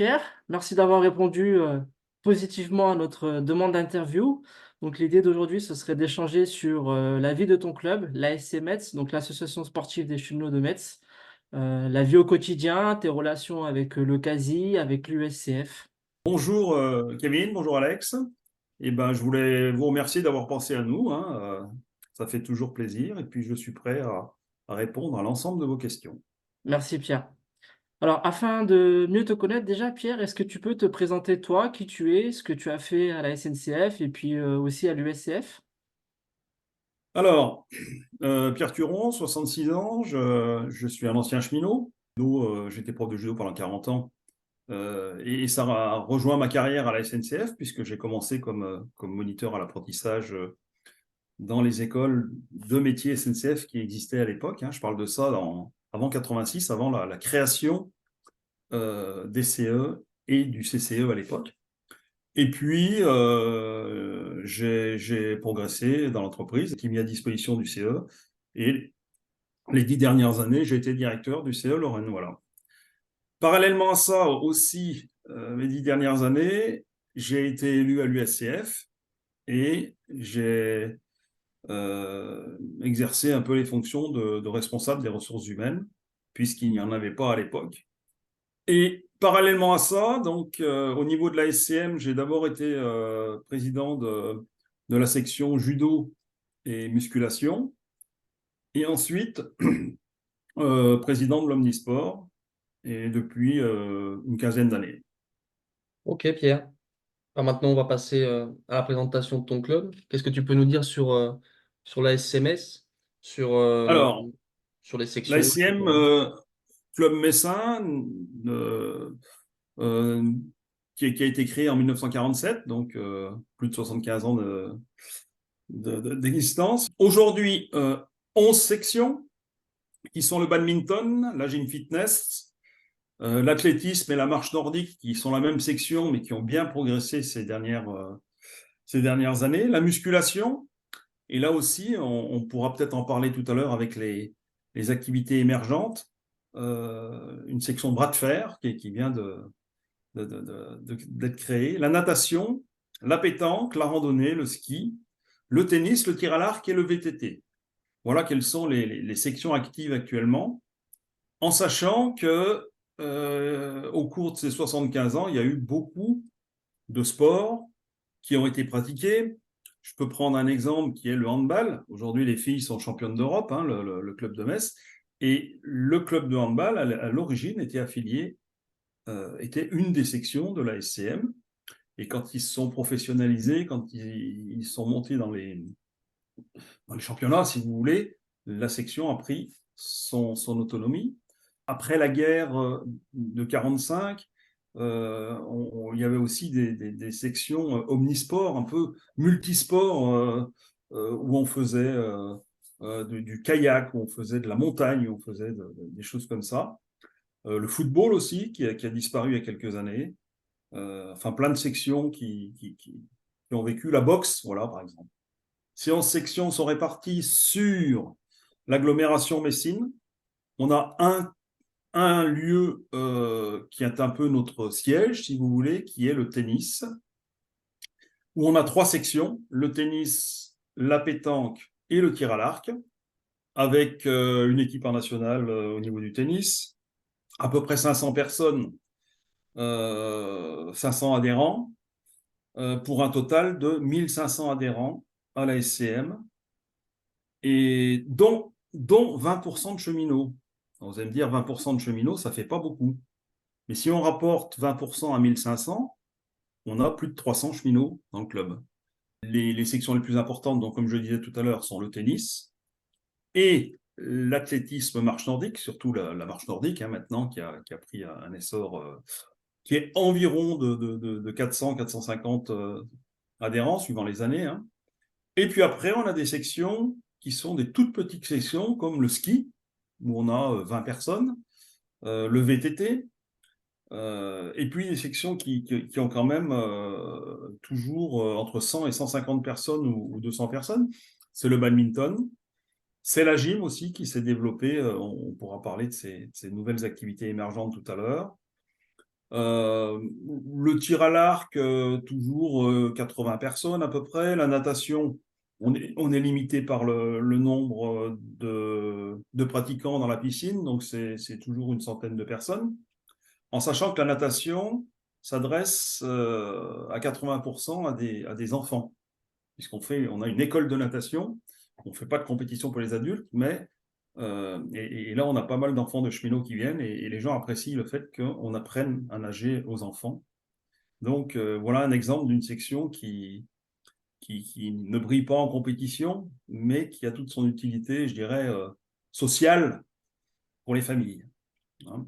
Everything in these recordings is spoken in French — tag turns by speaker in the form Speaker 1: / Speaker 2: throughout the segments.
Speaker 1: Pierre, merci d'avoir répondu positivement à notre demande d'interview. Donc l'idée d'aujourd'hui, ce serait d'échanger sur la vie de ton club, l'ASC Metz, donc l'association sportive des Chenaux de Metz, la vie au quotidien, tes relations avec le CASI, avec l'USCF.
Speaker 2: Bonjour Kevin, bonjour Alex. Je voulais vous remercier d'avoir pensé à nous, hein. Ça fait toujours plaisir et puis je suis prêt à répondre à l'ensemble de vos questions.
Speaker 1: Merci Pierre. Alors afin de mieux te connaître déjà, Pierre, est-ce que tu peux te présenter toi, qui tu es, ce que tu as fait à la SNCF et puis aussi à l'USCF?
Speaker 2: Alors, Pierre Turon, 66 ans, je suis un ancien cheminot. J'étais prof de judo pendant 40 ans et ça a rejoint ma carrière à la SNCF puisque j'ai commencé comme moniteur à l'apprentissage dans les écoles de métiers SNCF qui existaient à l'époque, hein. Je parle de ça avant 86, avant la création des CE et du CCE à l'époque. Et puis, j'ai progressé dans l'entreprise qui m'a mis à disposition du CE. Et les 10 dernières années, j'ai été directeur du CE Lorraine. Voilà. Parallèlement à ça aussi, les 10 dernières années, j'ai été élu à l'USCF et j'ai exercé un peu les fonctions de responsable des ressources humaines, puisqu'il n'y en avait pas à l'époque. Et parallèlement à ça, donc au niveau de la SCM, j'ai d'abord été président de la section judo et musculation, et ensuite président de l'Omnisport, et depuis une quinzaine d'années.
Speaker 3: Ok, Pierre. Alors maintenant, on va passer à la présentation de ton club. Qu'est-ce que tu peux nous dire sur la SCMS, sur, euh,
Speaker 2: Alors,
Speaker 3: sur les
Speaker 2: la
Speaker 3: sections?
Speaker 2: SCM, Club Messin, euh, euh, qui a été créé en 1947, donc plus de 75 ans d'existence. Aujourd'hui, 11 sections qui sont le badminton, la gym fitness, l'athlétisme et la marche nordique, qui sont la même section, mais qui ont bien progressé ces dernières années. La musculation, et là aussi, on pourra peut-être en parler tout à l'heure avec les activités émergentes. Une section bras de fer qui vient d'être créée. La natation, la pétanque, la randonnée, le ski, le tennis, le tir à l'arc et le VTT. Voilà quelles sont les sections actives actuellement, en sachant que au cours de ces 75 ans, il y a eu beaucoup de sports qui ont été pratiqués. Je peux prendre un exemple qui est le handball. Aujourd'hui, les filles sont championnes d'Europe, hein, le club de Metz. Et le club de handball, à l'origine, était une des sections de la SCM. Et quand ils se sont professionnalisés, quand ils sont montés dans les championnats, si vous voulez, la section a pris son autonomie. Après la guerre de 45, il y avait aussi des sections omnisports, un peu multisports, où on faisait du kayak, où on faisait de la montagne, où on faisait des choses comme ça. Le football aussi, qui a disparu il y a quelques années. Enfin, plein de sections qui ont vécu. La boxe, voilà, par exemple. Ces 11 sections sont réparties sur l'agglomération Messine. On a un lieu qui est un peu notre siège, si vous voulez, qui est le tennis, où on a 3 sections, le tennis, la pétanque et le tir à l'arc, avec une équipe en nationale au niveau du tennis, à peu près 500 personnes, 500 adhérents, pour un total de 1500 adhérents à la SCM, et dont 20% de cheminots. Alors, vous allez me dire, 20% de cheminots, ça fait pas beaucoup. Mais si on rapporte 20% à 1500, on a plus de 300 cheminots dans le club. Les sections les plus importantes, donc, comme je le disais tout à l'heure, sont le tennis et l'athlétisme marche nordique, surtout la marche nordique, hein, maintenant, qui a pris un essor qui est environ de 400-450 adhérents, suivant les années, hein. Et puis après, on a des sections qui sont des toutes petites sections, comme le ski, où on a 20 personnes, le VTT, et puis des sections qui ont quand même toujours entre 100 et 150 personnes ou 200 personnes. C'est le badminton. C'est la gym aussi qui s'est développée. On pourra parler de ces nouvelles activités émergentes tout à l'heure. Le tir à l'arc, toujours 80 personnes à peu près. La natation, on est limité par le nombre de pratiquants dans la piscine, donc c'est toujours une centaine de personnes. En sachant que la natation s'adresse à 80% à des enfants, on a une école de natation. On ne fait pas de compétition pour les adultes, mais et là, on a pas mal d'enfants de cheminots qui viennent et les gens apprécient le fait qu'on apprenne à nager aux enfants. Donc, voilà un exemple d'une section qui ne brille pas en compétition, mais qui a toute son utilité, je dirais, sociale pour les familles. Hein.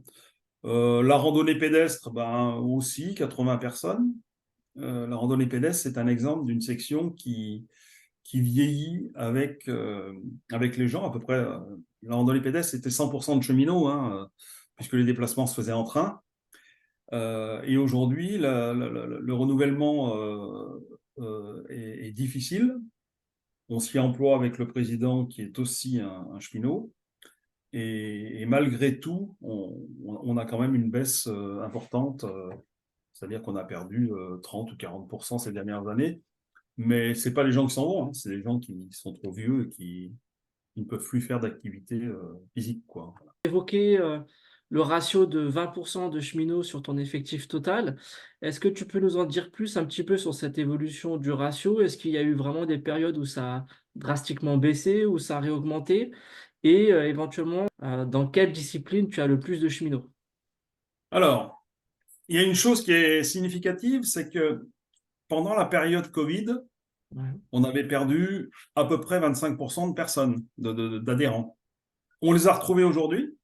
Speaker 2: La randonnée pédestre, ben, aussi, 80 personnes. La randonnée pédestre, c'est un exemple d'une section qui vieillit avec les gens. À peu près, la randonnée pédestre, c'était 100% de cheminots, hein, puisque les déplacements se faisaient en train. Et aujourd'hui, le renouvellement est difficile. On s'y emploie avec le président qui est aussi un cheminot. Et malgré tout, on a quand même une baisse importante. C'est-à-dire qu'on a perdu 30 ou 40% ces dernières années. Mais ce n'est pas les gens qui s'en vont, hein, c'est les gens qui sont trop vieux et qui ne peuvent plus faire d'activité physique, quoi.
Speaker 1: Évoqué le ratio de 20% de cheminots sur ton effectif total. Est-ce que tu peux nous en dire plus un petit peu sur cette évolution du ratio? Est-ce qu'il y a eu vraiment des périodes où ça a drastiquement baissé, où ça a réaugmenté? Et éventuellement, dans quelle discipline tu as le plus de cheminots?
Speaker 2: Alors, il y a une chose qui est significative, c'est que pendant la période Covid,
Speaker 1: Ouais.
Speaker 2: on avait perdu à peu près 25% de personnes, d'adhérents. On les a retrouvés aujourd'hui,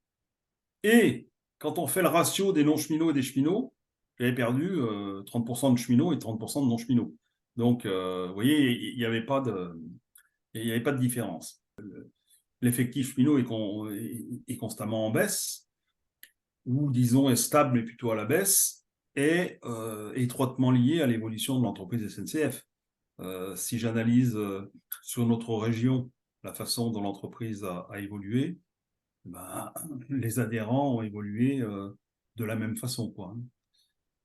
Speaker 2: et quand on fait le ratio des non-cheminots et des cheminots, j'avais perdu 30% de cheminots et 30% de non-cheminots. Donc, vous voyez, il n'y avait pas de différence. L'effectif cheminot est constamment en baisse, ou disons est stable mais plutôt à la baisse, est étroitement lié à l'évolution de l'entreprise SNCF. Si j'analyse sur notre région la façon dont l'entreprise a évolué, ben, les adhérents ont évolué de la même façon, quoi.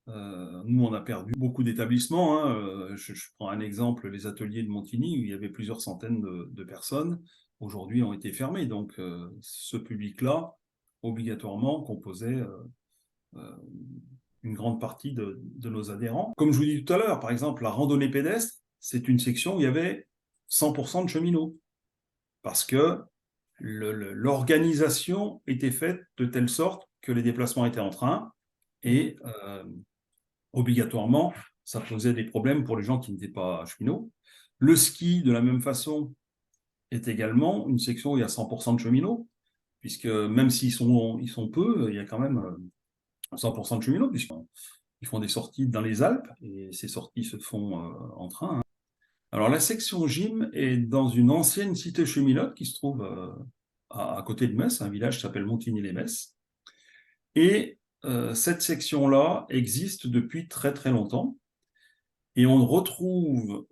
Speaker 2: Nous, on a perdu beaucoup d'établissements, hein. Je prends un exemple, les ateliers de Montigny, où il y avait plusieurs centaines de personnes, aujourd'hui ont été fermés. Donc, ce public-là, obligatoirement, composait une grande partie de nos adhérents. Comme je vous dis tout à l'heure, par exemple, la randonnée pédestre, c'est une section où il y avait 100% de cheminots, parce que l'organisation était faite de telle sorte que les déplacements étaient en train et obligatoirement, ça posait des problèmes pour les gens qui n'étaient pas cheminots. Le ski, de la même façon, est également une section où il y a 100% de cheminots, puisque même s'ils sont peu, il y a quand même 100% de cheminots, puisqu'ils font des sorties dans les Alpes, et ces sorties se font en train. Hein. Alors la section gym est dans une ancienne cité cheminote qui se trouve à côté de Metz, un village qui s'appelle Montigny-les-Metz. Et cette section-là existe depuis très très longtemps. Et on retrouve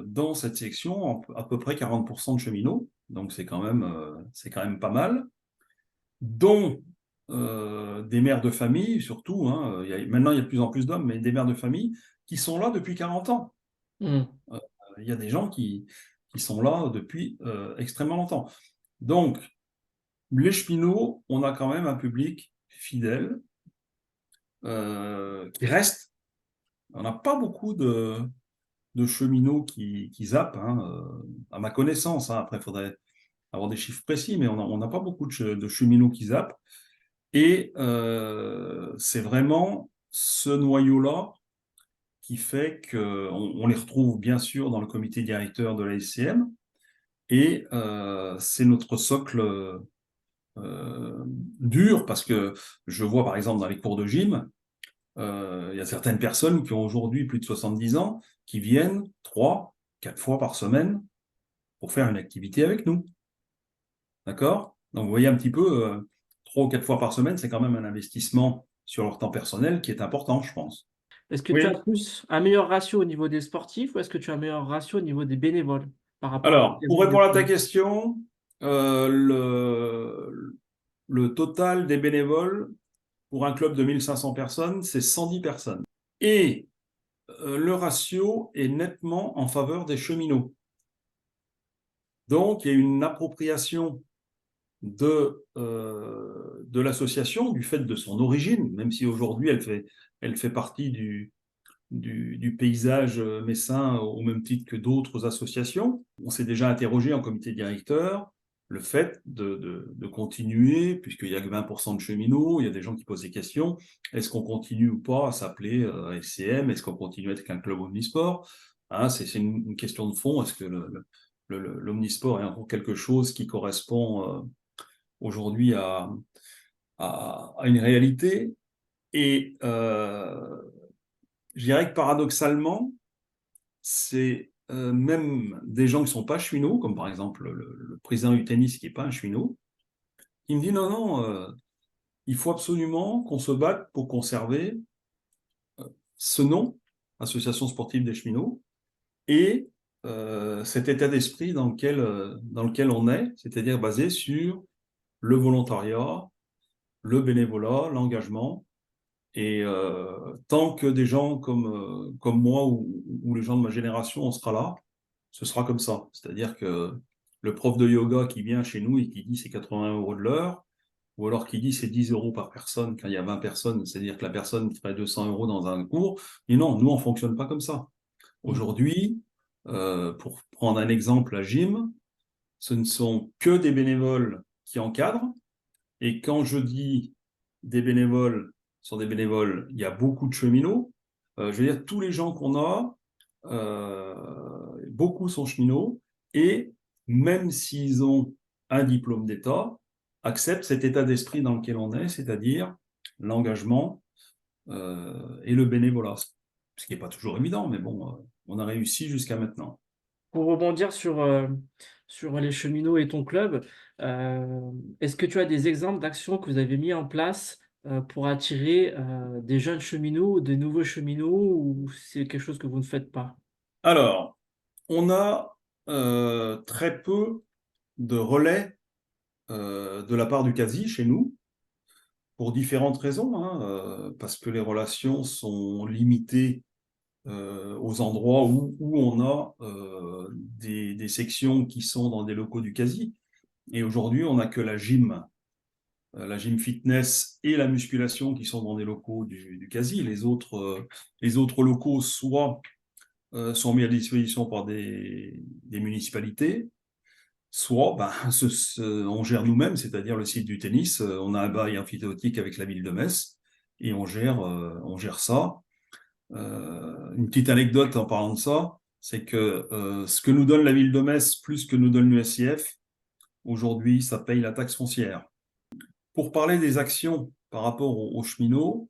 Speaker 2: dans cette section à peu près 40% de cheminots, donc c'est quand même pas mal, dont des mères de famille, surtout, hein, maintenant il y a de plus en plus d'hommes, mais des mères de famille qui sont là depuis 40 ans.
Speaker 1: Mmh.
Speaker 2: Il y a des gens qui sont là depuis extrêmement longtemps. Donc, les cheminots, on a quand même un public fidèle qui reste. On n'a pas beaucoup de cheminots qui zappent, hein, à ma connaissance. Hein. Après, il faudrait avoir des chiffres précis, mais on n'a pas beaucoup de cheminots qui zappent. Et c'est vraiment ce noyau-là qui fait qu'on les retrouve bien sûr dans le comité directeur de la SCM, et c'est notre socle dur, parce que je vois par exemple dans les cours de gym, il y a certaines personnes qui ont aujourd'hui plus de 70 ans qui viennent 3, 4 fois par semaine pour faire une activité avec nous. D'accord? Donc vous voyez un petit peu, 3 ou 4 fois par semaine, c'est quand même un investissement sur leur temps personnel qui est important, je pense.
Speaker 1: Est-ce que tu as
Speaker 2: Oui.
Speaker 1: plus un meilleur ratio au niveau des sportifs ou est-ce que tu as un meilleur ratio au niveau des bénévoles par rapport à
Speaker 2: Alors, pour répondre à ta
Speaker 1: des...
Speaker 2: question, le total des bénévoles Pour un club de 1500 personnes, c'est 110 personnes. Et le ratio est nettement en faveur des cheminots. Donc, il y a une appropriation de l'association, du fait de son origine, même si aujourd'hui elle fait partie du paysage messin au même titre que d'autres associations. On s'est déjà interrogé en comité directeur le fait de continuer, puisqu'il y a que 20% de cheminots, il y a des gens qui posent des questions, est-ce qu'on continue ou pas à s'appeler SCM, est-ce qu'on continue à être qu'un club omnisport, hein, c'est une question de fond, est-ce que l'omnisport est encore quelque chose qui correspond aujourd'hui à une réalité. Et je dirais que paradoxalement, c'est même des gens qui ne sont pas cheminots, comme par exemple le président du tennis qui n'est pas un cheminot, qui me dit non, non, il faut absolument qu'on se batte pour conserver ce nom, Association sportive des cheminots, et cet état d'esprit dans lequel on est, c'est-à-dire basé sur le volontariat, le bénévolat, l'engagement. Et tant que des gens comme moi ou les gens de ma génération, on sera là, ce sera comme ça. C'est-à-dire que le prof de yoga qui vient chez nous et qui dit c'est 80 € de l'heure, ou alors qui dit c'est 10 € par personne quand il y a 20 personnes, c'est-à-dire que la personne ferait 200 € dans un cours. Et non, nous, on ne fonctionne pas comme ça. Aujourd'hui, pour prendre un exemple à Gym, ce ne sont que des bénévoles qui encadrent. Et quand je dis des bénévoles sont des bénévoles, il y a beaucoup de cheminots. Je veux dire, tous les gens qu'on a, beaucoup sont cheminots, et même s'ils ont un diplôme d'État, acceptent cet état d'esprit dans lequel on est, c'est-à-dire l'engagement et le bénévolat. Ce qui n'est pas toujours évident, mais bon, on a réussi jusqu'à maintenant.
Speaker 1: Pour rebondir sur les cheminots et ton club, est-ce que tu as des exemples d'actions que vous avez mis en place pour attirer des jeunes cheminots ou des nouveaux cheminots, ou c'est quelque chose que vous ne faites pas?
Speaker 2: Alors, on a très peu de relais de la part du CASI chez nous, pour différentes raisons, hein, parce que les relations sont limitées aux endroits où on a des sections qui sont dans des locaux du CASI. Et aujourd'hui, on n'a que la gym fitness et la musculation qui sont dans des locaux du CASI. Les autres locaux, soit sont mis à disposition par des municipalités, soit on gère nous-mêmes, c'est-à-dire le site du tennis. On a un bail amphithéotique avec la ville de Metz et on gère ça. Une petite anecdote en parlant de ça, c'est que ce que nous donne la ville de Metz plus que nous donne l'USIF, aujourd'hui, ça paye la taxe foncière. Pour parler des actions par rapport aux cheminots,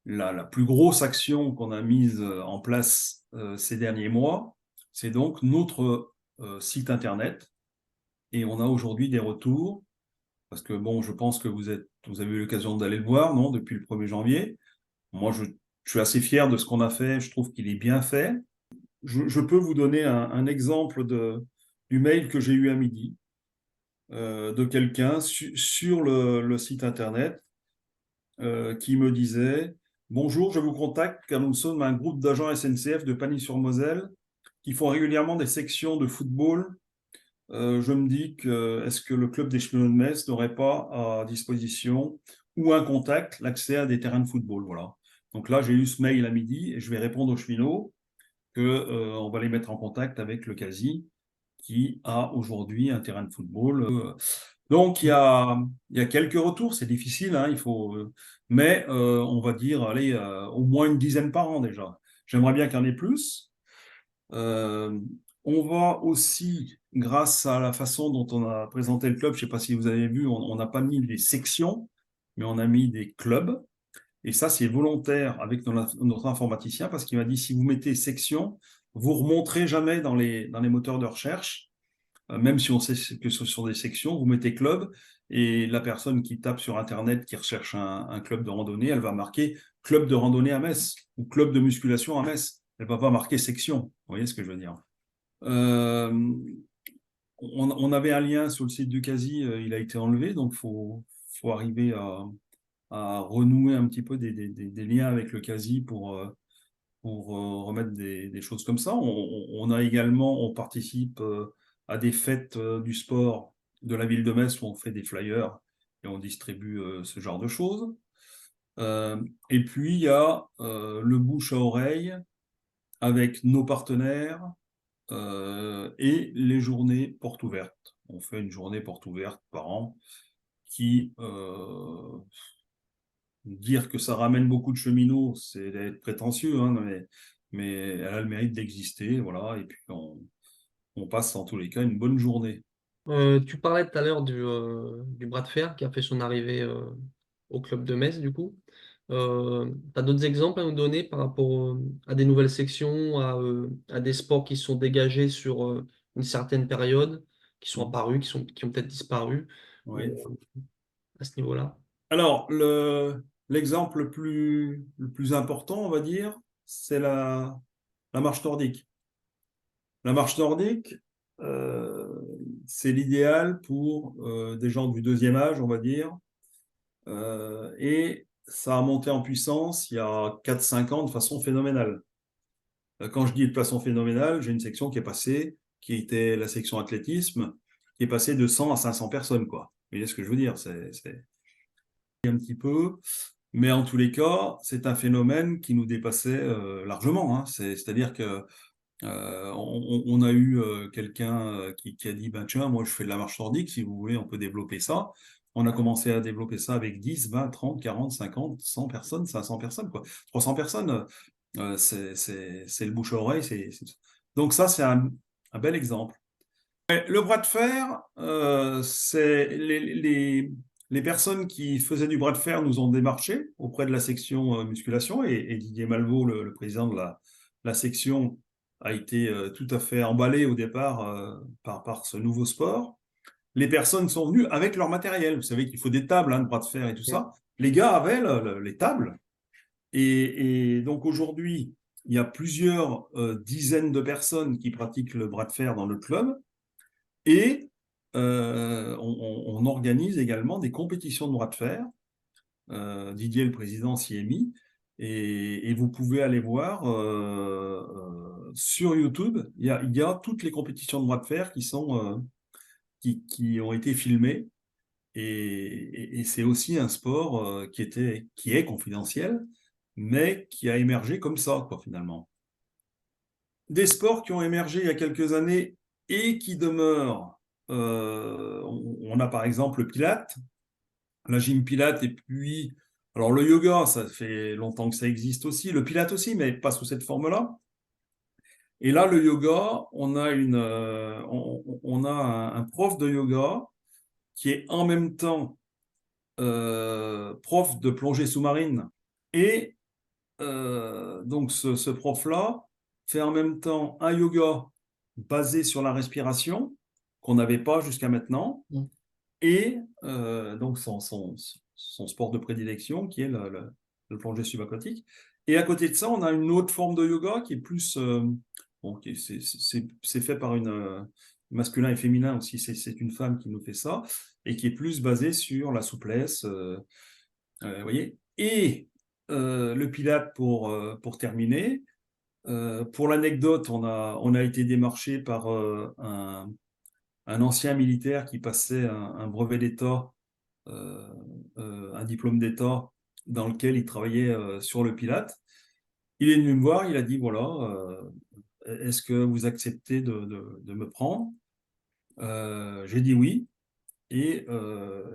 Speaker 2: la plus grosse action qu'on a mise en place ces derniers mois, c'est donc notre site internet. Et on a aujourd'hui des retours, parce que bon, je pense que vous avez eu l'occasion d'aller le voir, non, depuis le 1er janvier. Moi, je suis assez fier de ce qu'on a fait, je trouve qu'il est bien fait. Je peux vous donner un exemple du mail que j'ai eu à midi de quelqu'un sur le site internet qui me disait: Bonjour, je vous contacte car nous sommes un groupe d'agents SNCF de Pagny-sur-Moselle qui font régulièrement des sections de football. Je me dis que est-ce que le club des cheminots de Metz n'aurait pas à disposition ou un contact l'accès à des terrains de football. Voilà. Donc là, j'ai eu ce mail à midi et je vais répondre aux cheminots qu'on va les mettre en contact avec le CASI qui a aujourd'hui un terrain de football. Donc il y a quelques retours, c'est difficile, hein, mais on va dire allez, au moins une dizaine par an déjà. J'aimerais bien qu'il y en ait plus. Euh, on va aussi, grâce à la façon dont on a présenté le club, je ne sais pas si vous avez vu, on n'a pas mis des sections, mais on a mis des clubs. Et ça, c'est volontaire avec notre informaticien, parce qu'il m'a dit, si vous mettez section, vous ne remonterez jamais dans les moteurs de recherche, même si on sait que ce sont des sections, vous mettez club, et la personne qui tape sur Internet, qui recherche un club de randonnée, elle va marquer club de randonnée à Metz, ou club de musculation à Metz. Elle ne va pas marquer section. Vous voyez ce que je veux dire? On avait un lien sur le site du CASI, il a été enlevé, donc faut arriver à renouer un petit peu des liens avec le CASI pour remettre des choses comme ça. On a également, on participe à des fêtes du sport de la ville de Metz où on fait des flyers et on distribue ce genre de choses. Et puis, il y a le bouche à oreille avec nos partenaires et les journées portes ouvertes. On fait une journée porte ouverte par an qui, dire que ça ramène beaucoup de cheminots, c'est d'être prétentieux, hein, mais elle a le mérite d'exister, voilà, et puis on passe en tous les cas une bonne journée.
Speaker 3: Tu parlais tout à l'heure du bras de fer qui a fait son arrivée au club de Metz, du coup. Tu as d'autres exemples à nous donner par rapport à des nouvelles sections, à des sports qui sont dégagés sur une certaine période, qui sont apparus, qui ont peut-être disparu
Speaker 2: Oui.
Speaker 3: à ce niveau-là?
Speaker 2: Alors, l'exemple le plus important, on va dire, c'est la marche nordique. La marche nordique, euh, c'est l'idéal pour des gens du deuxième âge, on va dire, et ça a monté en puissance il y a 4-5 ans de façon phénoménale. Quand je dis de façon phénoménale, j'ai une section qui est passée, qui était la section athlétisme, qui est passée de 100 à 500 personnes, quoi. Vous voyez ce que je veux dire? C'est un petit peu, mais en tous les cas, c'est un phénomène qui nous dépassait largement, hein. C'est-à-dire que on a eu quelqu'un qui a dit, ben tiens, moi je fais de la marche nordique, si vous voulez, on peut développer ça. On a commencé à développer ça avec 10, 20, 30, 40, 50, 100 personnes, 500 personnes, quoi. 300 personnes, c'est le bouche à oreille. Donc ça, c'est un bel exemple. Le bras de fer, c'est les personnes qui faisaient du bras de fer nous ont démarché auprès de la section musculation et Didier Malvaux, le président de la section, a été tout à fait emballé au départ par ce nouveau sport. Les personnes sont venues avec leur matériel. Vous savez qu'il faut des tables, hein, de bras de fer et tout ça. Les gars avaient les tables. Et donc aujourd'hui, il y a plusieurs dizaines de personnes qui pratiquent le bras de fer dans le club. Et on organise également des compétitions de bras de fer. Didier, le président, s'y est mis. Et vous pouvez aller voir sur YouTube, il y a toutes les compétitions de bras de fer qui ont été filmées. Et c'est aussi un sport qui est confidentiel, mais qui a émergé comme ça, quoi, finalement. Des sports qui ont émergé il y a quelques années et qui demeurent. On a par exemple le Pilate, la gym Pilate, et puis, alors le yoga, ça fait longtemps que ça existe aussi, le Pilate aussi, mais pas sous cette forme-là. Et là, le yoga, on a un prof de yoga qui est en même temps prof de plongée sous-marine. Et donc, ce prof-là fait en même temps un yoga basé sur la respiration, qu'on n'avait pas jusqu'à maintenant, et donc son sport de prédilection, qui est le plongée subaquatique. Et à côté de ça, on a une autre forme de yoga qui est plus... bon, c'est fait par une... masculin et féminin aussi, c'est une femme qui nous fait ça, et qui est plus basée sur la souplesse, vous voyez. Et le Pilate pour terminer. Pour l'anecdote, on a été démarché par un ancien militaire qui passait un brevet d'État, un diplôme d'État dans lequel il travaillait sur le Pilate. Il est venu me voir, il a dit, voilà, est-ce que vous acceptez de me prendre? J'ai dit oui. Et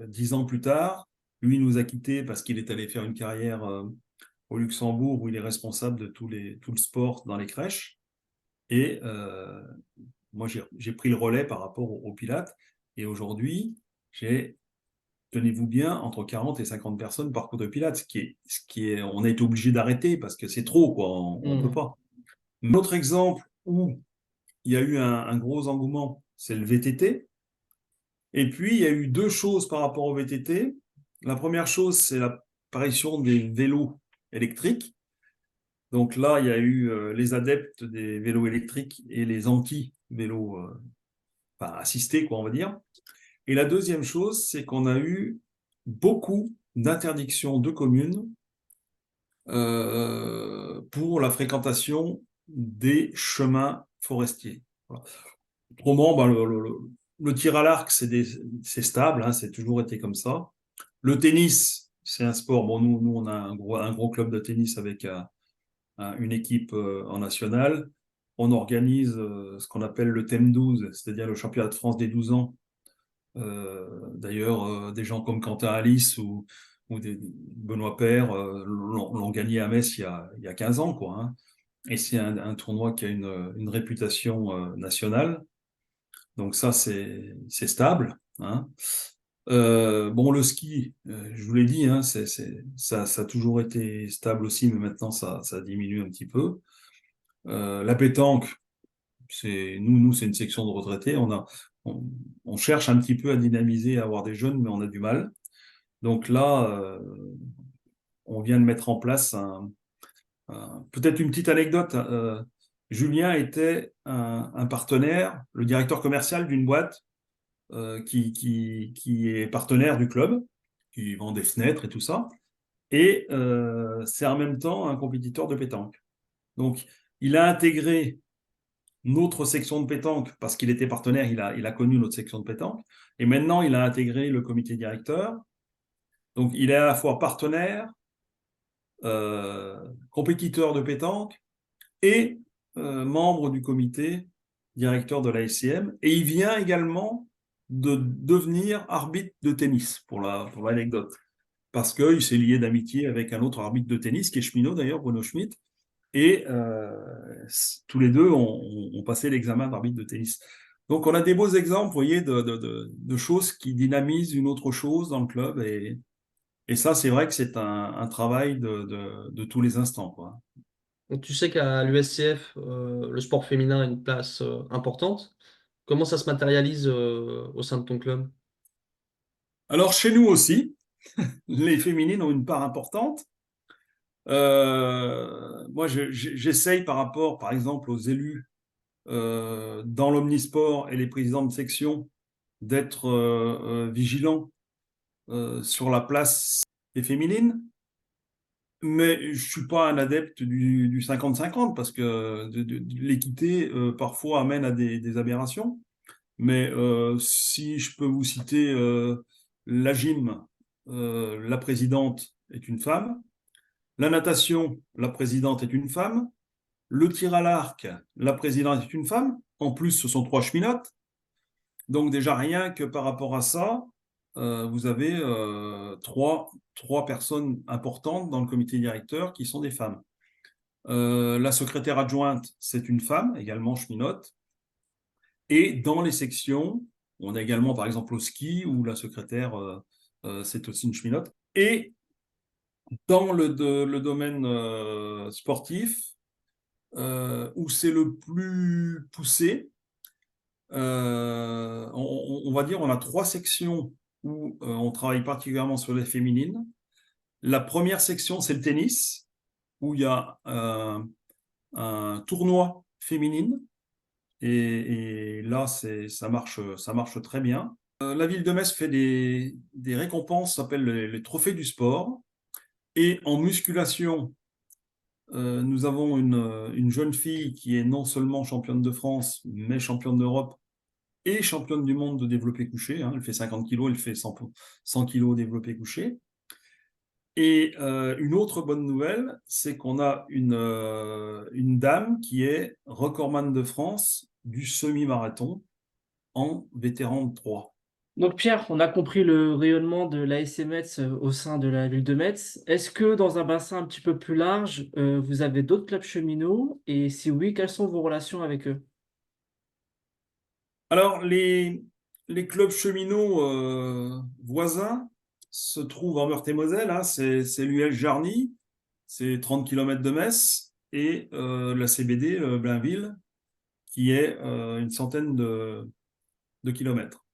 Speaker 2: 10 ans plus tard, lui nous a quittés parce qu'il est allé faire une carrière au Luxembourg où il est responsable de tout le sport dans les crèches. Et moi, j'ai pris le relais par rapport au Pilates. Et aujourd'hui, j'ai, tenez-vous bien, entre 40 et 50 personnes par cours de Pilates, on a été obligé d'arrêter parce que c'est trop, quoi, on ne peut pas. Un autre exemple où il y a eu un gros engouement, c'est le VTT. Et puis, il y a eu deux choses par rapport au VTT. La première chose, c'est l'apparition des vélos électriques. Donc là, il y a eu les adeptes des vélos électriques et les anti-vélos assistés, quoi, on va dire. Et la deuxième chose, c'est qu'on a eu beaucoup d'interdiction de communes pour la fréquentation des chemins forestiers. Voilà. Autrement, ben, le tir à l'arc, c'est stable, hein, c'est toujours été comme ça. Le tennis, c'est un sport. Bon, nous on a un gros club de tennis avec une équipe en nationale. On organise ce qu'on appelle le thème 12, c'est-à-dire le championnat de France des 12 ans. D'ailleurs, des gens comme Quentin Alice ou Benoît Paire l'ont gagné à Metz il y a 15 ans, quoi, hein. Et c'est un tournoi qui a une réputation nationale. Donc ça, c'est stable, hein. Bon, le ski, je vous l'ai dit, hein, ça a toujours été stable aussi, mais maintenant ça diminue un petit peu. La pétanque, nous c'est une section de retraités. On, on cherche un petit peu à dynamiser, à avoir des jeunes, mais on a du mal. Donc là, on vient de mettre en place peut-être une petite anecdote. Julien était un partenaire, le directeur commercial d'une boîte qui est partenaire du club, qui vend des fenêtres et tout ça. Et c'est en même temps un compétiteur de pétanque. Donc, il a intégré notre section de pétanque parce qu'il était partenaire, il a connu notre section de pétanque. Et maintenant, il a intégré le comité directeur. Donc, il est à la fois partenaire, compétiteur de pétanque et membre du comité directeur de la SCM. Et il vient également de devenir arbitre de tennis, pour l'anecdote. Parce qu'il s'est lié d'amitié avec un autre arbitre de tennis, qui est cheminot d'ailleurs, Bruno Schmitt. Et tous les deux ont passé l'examen d'arbitre de tennis. Donc on a des beaux exemples, vous voyez, de choses qui dynamisent une autre chose dans le club. Et ça, c'est vrai que c'est un travail de tous les instants, quoi.
Speaker 3: Donc, tu sais qu'à l'USCF, le sport féminin a une place importante. Comment ça se matérialise au sein de ton club?
Speaker 2: Alors chez nous aussi, les féminines ont une part importante. Moi, j'essaye par rapport, par exemple, aux élus dans l'omnisport et les présidents de section d'être vigilants sur la place des féminines. Mais je suis pas un adepte du 50-50 parce que l'équité parfois amène à des aberrations. Mais si je peux vous citer la gym, la présidente est une femme. La natation, la présidente est une femme. Le tir à l'arc, la présidente est une femme. En plus, ce sont 3 cheminotes. Donc déjà, rien que par rapport à ça, vous avez trois personnes importantes dans le comité directeur qui sont des femmes. La secrétaire adjointe, c'est une femme, également cheminote. Et dans les sections, on a également, par exemple, au ski, où la secrétaire, c'est aussi une cheminote. Et dans le domaine sportif, où c'est le plus poussé, on va dire on a 3 sections où on travaille particulièrement sur les féminines. La première section, c'est le tennis, où il y a un tournoi féminine. Et là, ça marche très bien. La ville de Metz fait des récompenses, ça s'appelle les trophées du sport. Et en musculation, nous avons une jeune fille qui est non seulement championne de France, mais championne d'Europe et championne du monde de développé couché, hein. Elle fait 50 kilos, elle fait 100 kilos développé couché. Et une autre bonne nouvelle, c'est qu'on a une dame qui est recordman de France du semi-marathon en vétéran de 3.
Speaker 1: Donc Pierre, on a compris le rayonnement de l'ASC Metz au sein de la ville de Metz. Est-ce que dans un bassin un petit peu plus large, vous avez d'autres clubs cheminots? Et si oui, quelles sont vos relations avec eux?
Speaker 2: Alors, les clubs cheminots voisins se trouvent en Meurthe-et-Moselle, hein. C'est l'UL Jarny, c'est 30 km de Metz, et la CBD Blainville, qui est une centaine de kilomètres.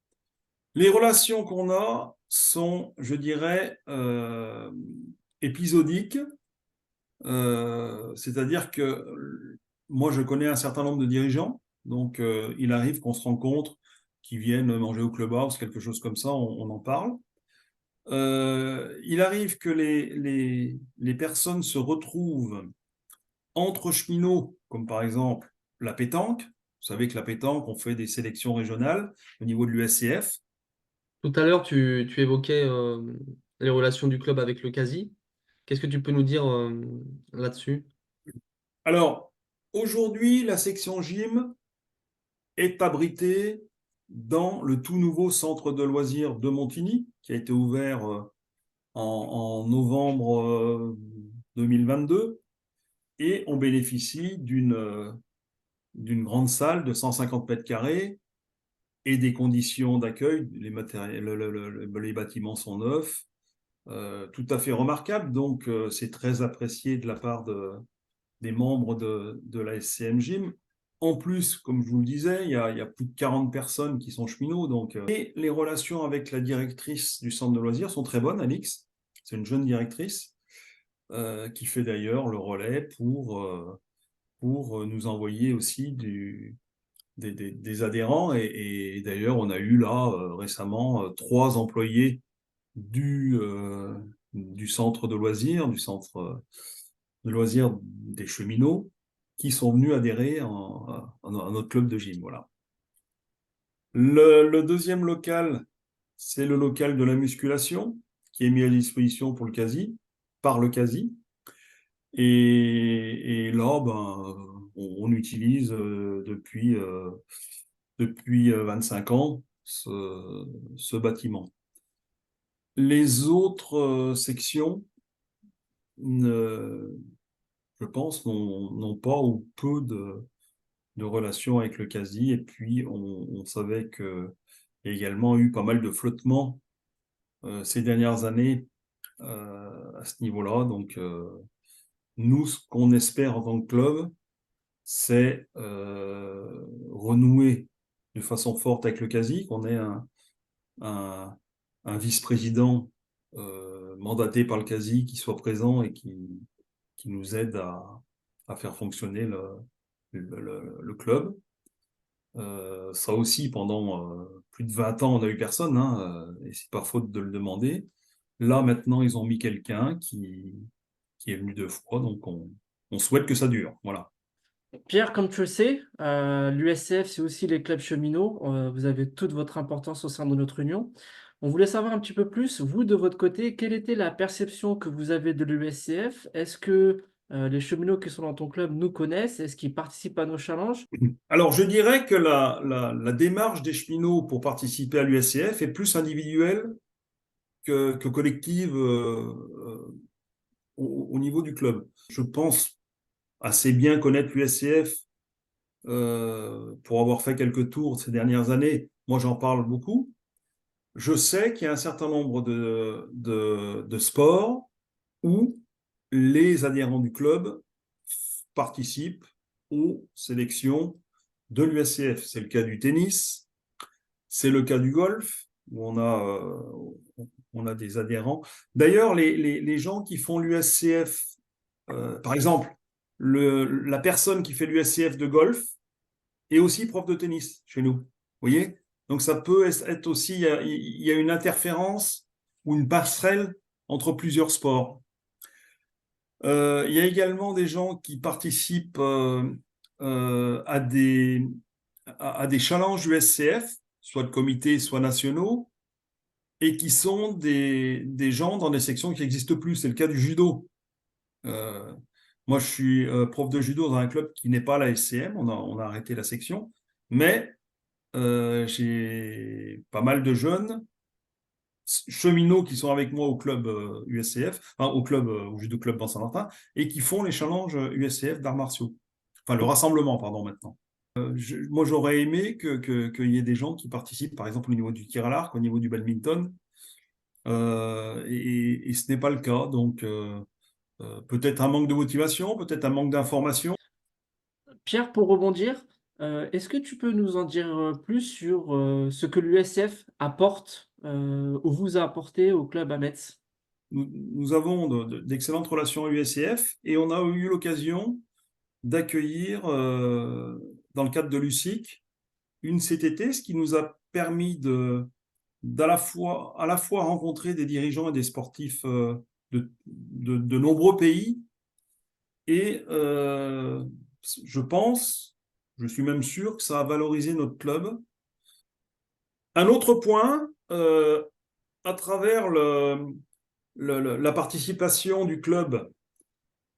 Speaker 2: Les relations qu'on a sont, je dirais, épisodiques, c'est-à-dire que moi, je connais un certain nombre de dirigeants, donc il arrive qu'on se rencontre, qu'ils viennent manger au clubhouse, quelque chose comme ça, on en parle. Il arrive que les personnes se retrouvent entre cheminots, comme par exemple la pétanque. Vous savez que la pétanque, on fait des sélections régionales au niveau de l'USCF.
Speaker 3: Tout à l'heure, tu évoquais les relations du club avec le CASI. Qu'est-ce que tu peux nous dire là-dessus?
Speaker 2: Alors, aujourd'hui, la section gym est abritée dans le tout nouveau centre de loisirs de Montigny, qui a été ouvert en novembre 2022, et on bénéficie d'une grande salle de 150 mètres carrés et des conditions d'accueil. Les bâtiments sont neufs, tout à fait remarquables, donc c'est très apprécié de la part des membres de la SCM Gym. En plus, comme je vous le disais, il y a plus de 40 personnes qui sont cheminots. Donc, et les relations avec la directrice du centre de loisirs sont très bonnes, Alix. C'est une jeune directrice qui fait d'ailleurs le relais pour nous envoyer aussi des adhérents. Et d'ailleurs, on a eu là récemment 3 employés du centre de loisirs, du centre de loisirs des cheminots qui sont venus adhérer à notre club de gym. Voilà. Le deuxième local, c'est le local de la musculation qui est mis à disposition pour le CASI, par le CASI. Et là, on utilise depuis 25 ans ce bâtiment. Les autres sections, je pense, n'ont pas ou peu de relations avec le CASI. Et puis, on savait qu'il y a également eu pas mal de flottements ces dernières années à ce niveau-là. Donc, nous, ce qu'on espère en tant que club, c'est renouer de façon forte avec le CASI, qu'on ait un vice-président mandaté par le CASI qui soit présent et qui nous aide à faire fonctionner le club. Ça aussi, pendant plus de 20 ans, on n'a eu personne, hein, et c'est pas faute de le demander. Là, maintenant, ils ont mis quelqu'un qui est venu 2 fois, donc on souhaite que ça dure. Voilà.
Speaker 1: Pierre, comme tu le sais, l'USCF, c'est aussi les clubs cheminots. Vous avez toute votre importance au sein de notre union. On voulait savoir un petit peu plus, vous, de votre côté, quelle était la perception que vous avez de l'USCF? Est-ce que les cheminots qui sont dans ton club nous connaissent? Est-ce qu'ils participent à nos challenges?
Speaker 2: Alors, je dirais que la démarche des cheminots pour participer à l'USCF est plus individuelle que collective au niveau du club. Je pense assez bien connaître l'USCF pour avoir fait quelques tours ces dernières années. Moi, j'en parle beaucoup. Je sais qu'il y a un certain nombre de sports où les adhérents du club participent aux sélections de l'USCF. C'est le cas du tennis, c'est le cas du golf, où on a des adhérents. D'ailleurs, les gens qui font l'USCF, par exemple, la personne qui fait l'USCF de golf est aussi prof de tennis chez nous. Vous voyez? Donc ça peut être aussi, il y a une interférence ou une passerelle entre plusieurs sports. Il y a également des gens qui participent à des challenges USCF, soit de comités, soit nationaux, et qui sont des gens dans des sections qui n'existent plus. C'est le cas du judo. Moi, je suis prof de judo dans un club qui n'est pas la SCM, on a arrêté la section, mais j'ai pas mal de jeunes cheminots qui sont avec moi au club USCF, enfin, au judo club dans Saint-Martin, et qui font les challenges USCF d'arts martiaux. Enfin, le rassemblement, pardon, maintenant. Moi, j'aurais aimé qu'il y ait des gens qui participent, par exemple, au niveau du tir à l'arc, au niveau du badminton, et ce n'est pas le cas. Donc, peut-être un manque de motivation, peut-être un manque d'information.
Speaker 1: Pierre, pour rebondir, est-ce que tu peux nous en dire plus sur ce que l'USF apporte ou vous a apporté au club à Metz?
Speaker 2: Nous avons d'excellentes relations USCF et on a eu l'occasion d'accueillir, dans le cadre de l'USIC, une CTT, ce qui nous a permis à la fois rencontrer des dirigeants et des sportifs de nombreux pays. Et je suis même sûr que ça a valorisé notre club. Un autre point, à travers la participation du club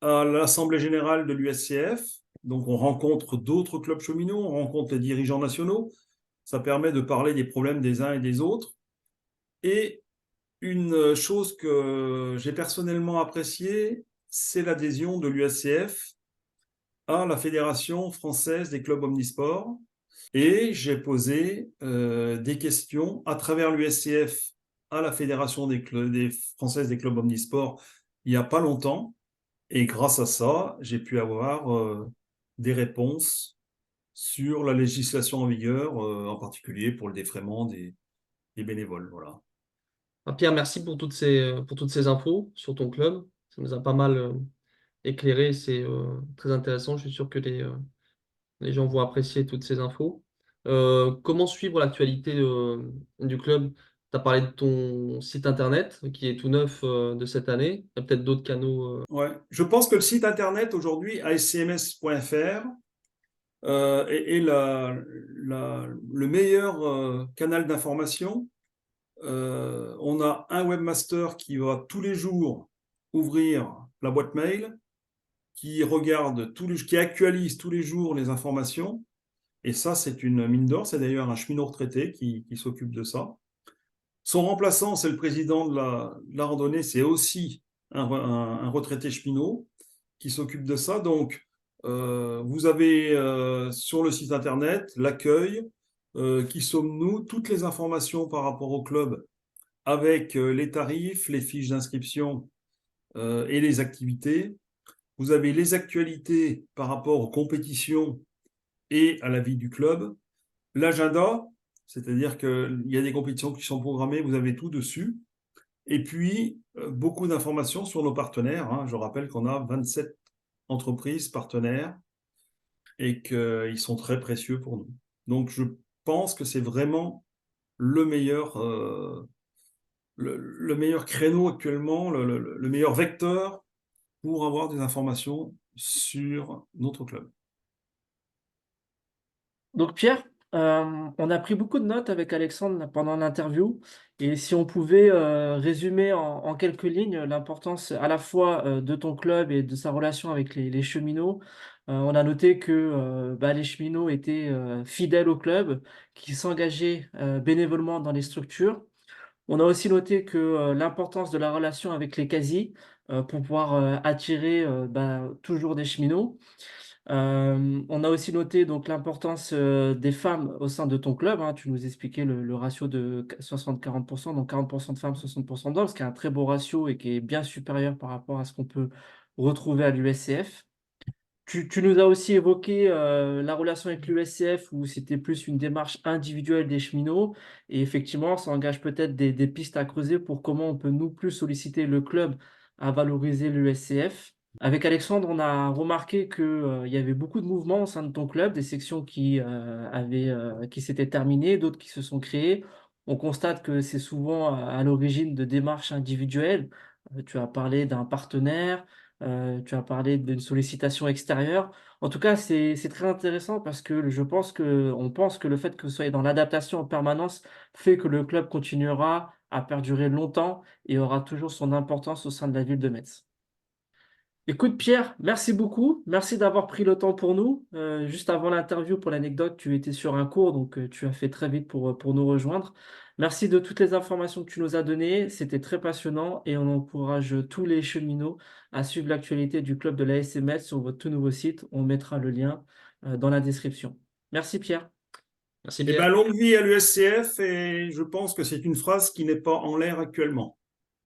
Speaker 2: à l'Assemblée générale de l'USCF, donc on rencontre d'autres clubs cheminots, on rencontre les dirigeants nationaux, ça permet de parler des problèmes des uns et des autres. Et une chose que j'ai personnellement appréciée, c'est l'adhésion de l'USCF à la Fédération française des clubs omnisports. Et j'ai posé des questions à travers l'USCF à la Fédération des française des clubs omnisports il n'y a pas longtemps. Et grâce à ça, j'ai pu avoir des réponses sur la législation en vigueur, en particulier pour le défraiement des bénévoles. Voilà.
Speaker 3: Ah, Pierre, merci pour toutes ces infos sur ton club. Ça nous a pas mal éclairé. C'est très intéressant. Je suis sûr que les gens vont apprécier toutes ces infos. Comment suivre l'actualité du club? Tu as parlé de ton site internet qui est tout neuf de cette année. Il y a peut-être d'autres canaux.
Speaker 2: Ouais. Je pense que le site internet aujourd'hui, ascms.fr, est le meilleur canal d'information. On a un webmaster qui va tous les jours ouvrir la boîte mail, qui qui actualise tous les jours les informations. Et ça, c'est une mine d'or. C'est d'ailleurs un cheminot retraité qui s'occupe de ça. Son remplaçant, c'est le président de la randonnée. C'est aussi un retraité cheminot qui s'occupe de ça. Donc, vous avez sur le site internet l'accueil, qui sommes-nous, toutes les informations par rapport au club avec les tarifs, les fiches d'inscription et les activités. Vous avez les actualités par rapport aux compétitions et à la vie du club. L'agenda, c'est-à-dire qu'il y a des compétitions qui sont programmées, vous avez tout dessus. Et puis, beaucoup d'informations sur nos partenaires. Hein. Je rappelle qu'on a 27 entreprises partenaires et qu'ils sont très précieux pour nous. Donc, je pense que c'est vraiment le meilleur, le meilleur créneau actuellement, le meilleur vecteur pour avoir des informations sur notre club.
Speaker 1: Donc Pierre, on a pris beaucoup de notes avec Alexandre là, pendant l'interview. Et si on pouvait résumer en quelques lignes l'importance à la fois de ton club et de sa relation avec les cheminots, on a noté que les cheminots étaient fidèles au club, qui s'engageaient bénévolement dans les structures. On a aussi noté que l'importance de la relation avec les quasi pour pouvoir attirer toujours des cheminots. On a aussi noté donc l'importance des femmes au sein de ton club, hein. Tu nous expliquais le ratio de 60-40%, donc 40% de femmes, 60% d'hommes, ce qui est un très beau ratio et qui est bien supérieur par rapport à ce qu'on peut retrouver à l'USCF. Tu nous as aussi évoqué la relation avec l'USCF où c'était plus une démarche individuelle des cheminots. Et effectivement, ça engage peut-être des pistes à creuser pour comment on peut nous plus solliciter le club à valoriser l'USCF. Avec Alexandre, on a remarqué qu'il y avait beaucoup de mouvements au sein de ton club, des sections qui s'étaient terminées, d'autres qui se sont créées. On constate que c'est souvent à l'origine de démarches individuelles. Tu as parlé d'un partenaire. Tu as parlé d'une sollicitation extérieure. En tout cas, c'est très intéressant parce que on pense que le fait que vous soyez dans l'adaptation en permanence fait que le club continuera à perdurer longtemps et aura toujours son importance au sein de la ville de Metz. Écoute Pierre, merci beaucoup. Merci d'avoir pris le temps pour nous. Juste avant l'interview, pour l'anecdote, tu étais sur un cours, donc tu as fait très vite pour nous rejoindre. Merci de toutes les informations que tu nous as données. C'était très passionnant et on encourage tous les cheminots à suivre l'actualité du club de la SMS sur votre tout nouveau site. On mettra le lien dans la description. Merci Pierre.
Speaker 3: Merci
Speaker 2: Eh
Speaker 3: Pierre.
Speaker 2: bien, longue vie à l'USCF et je pense que c'est une phrase qui n'est pas en l'air actuellement.